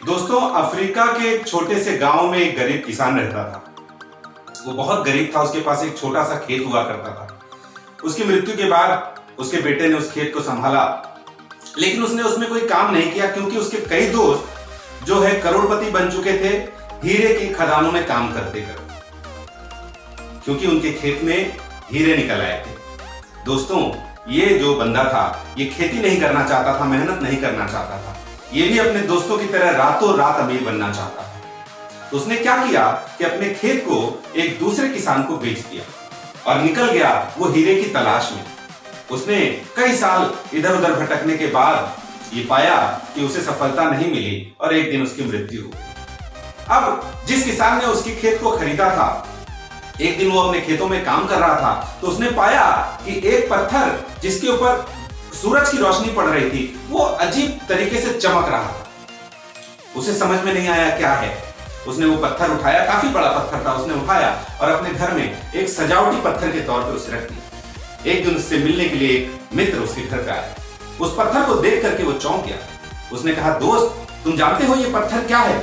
दोस्तों, अफ्रीका के एक छोटे से गांव में एक गरीब किसान रहता था। वो बहुत गरीब था, उसके पास एक छोटा सा खेत हुआ करता था। उसकी मृत्यु के बाद उसके बेटे ने उस खेत को संभाला, लेकिन उसने उसमें कोई काम नहीं किया क्योंकि उसके कई दोस्त जो है करोड़पति बन चुके थे हीरे की खदानों में काम करते क्योंकि उनके खेत में हीरे निकल आए थे। दोस्तों, ये जो बंदा था ये खेती नहीं करना चाहता था, मेहनत नहीं करना चाहता था। ये भी अपने दोस्तों की तरह रातों रात अमीर बनना चाहता था। तो उसने क्या किया कि अपने खेत को एक दूसरे किसान को बेच दिया और निकल गया वो हीरे की तलाश में। उसने कई साल इधर उधर भटकने के बाद ये पाया कि उसे सफलता नहीं मिली और एक दिन उसकी मृत्यु हो गई। अब जिस किसान ने उसके खेत को खरीदा था, एक दिन वो अपने खेतों में काम कर रहा था तो उसने पाया कि एक पत्थर जिसके ऊपर सूरज की रोशनी पड़ रही थी वो अजीब तरीके से चमक रहा था। उसे समझ में नहीं आया क्या है। उसने वो पत्थर उठाया, काफी बड़ा पत्थर था, उसने उठाया और अपने घर में एक सजावटी पत्थर के तौर पे उसे रख दिया। एक दिन उससे मिलने के लिए एक मित्र उसके घर पे आया। उस पत्थर को देख करके वो चौंक गया। उसने कहा, दोस्त, तुम जानते हो ये पत्थर क्या है?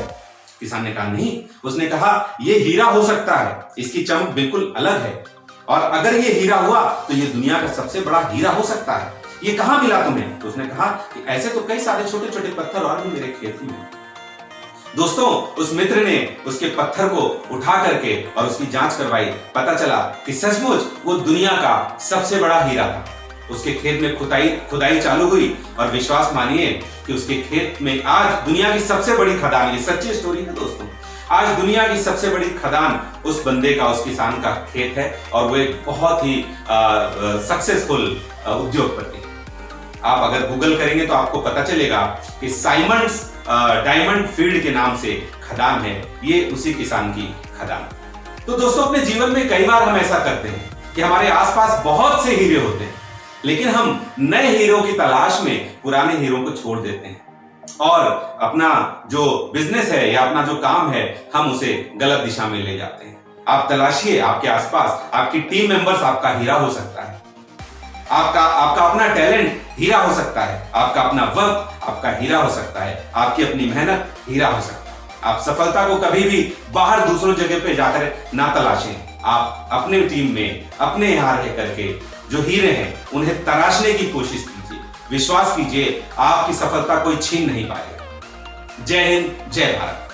किसान ने कहा, नहीं। उसने कहा, ये हीरा हो सकता है, इसकी चमक बिल्कुल अलग है और अगर ये हीरा हुआ तो ये दुनिया का सबसे बड़ा हीरा हो सकता है। ये कहां मिला तुम्हें? तो उसने कहा कि ऐसे तो कई सारे छोटे छोटे पत्थर और भी मेरे खेत में। दोस्तों, उस मित्र ने उसके पत्थर को उठा करके और उसकी जांच करवाई। पता चला कि सचमुच वो दुनिया का सबसे बड़ा हीरा था। उसके खेत में खुदाई चालू हुई और विश्वास मानिए कि उसके खेत में आज दुनिया की सबसे बड़ी खदान, ये सच्ची स्टोरी है दोस्तों, आज दुनिया की सबसे बड़ी खदान उस बंदे का, उस किसान का खेत है और वो एक बहुत ही सक्सेसफुल उद्योगपति। आप अगर गूगल करेंगे तो आपको पता चलेगा कि साइमंड्स डायमंड फील्ड के नाम से खदान है, ये उसी किसान की खदान। तो दोस्तों, अपने जीवन में कई बार हम ऐसा करते हैं कि हमारे आसपास बहुत से हीरे होते हैं, लेकिन हम नए हीरों की तलाश में पुराने हीरों को छोड़ देते हैं और अपना जो बिजनेस है या अपना जो काम है हम उसे गलत दिशा में ले जाते हैं। आप तलाशिए, आपके आसपास आपकी टीम मेंबर्स आपका हीरा हो सकता है, आपका अपना टैलेंट हीरा हो सकता है, आपका अपना वक्त आपका हीरा हो सकता है, आपकी अपनी मेहनत हीरा हो सकता है। आप सफलता को कभी भी बाहर दूसरों जगह पे जाकर ना तलाशें। आप अपने टीम में अपने यहाँ रह करके जो हीरे हैं उन्हें तराशने की कोशिश कीजिए। विश्वास कीजिए, आपकी सफलता कोई छीन नहीं पाएगा। जय हिंद, जय भारत।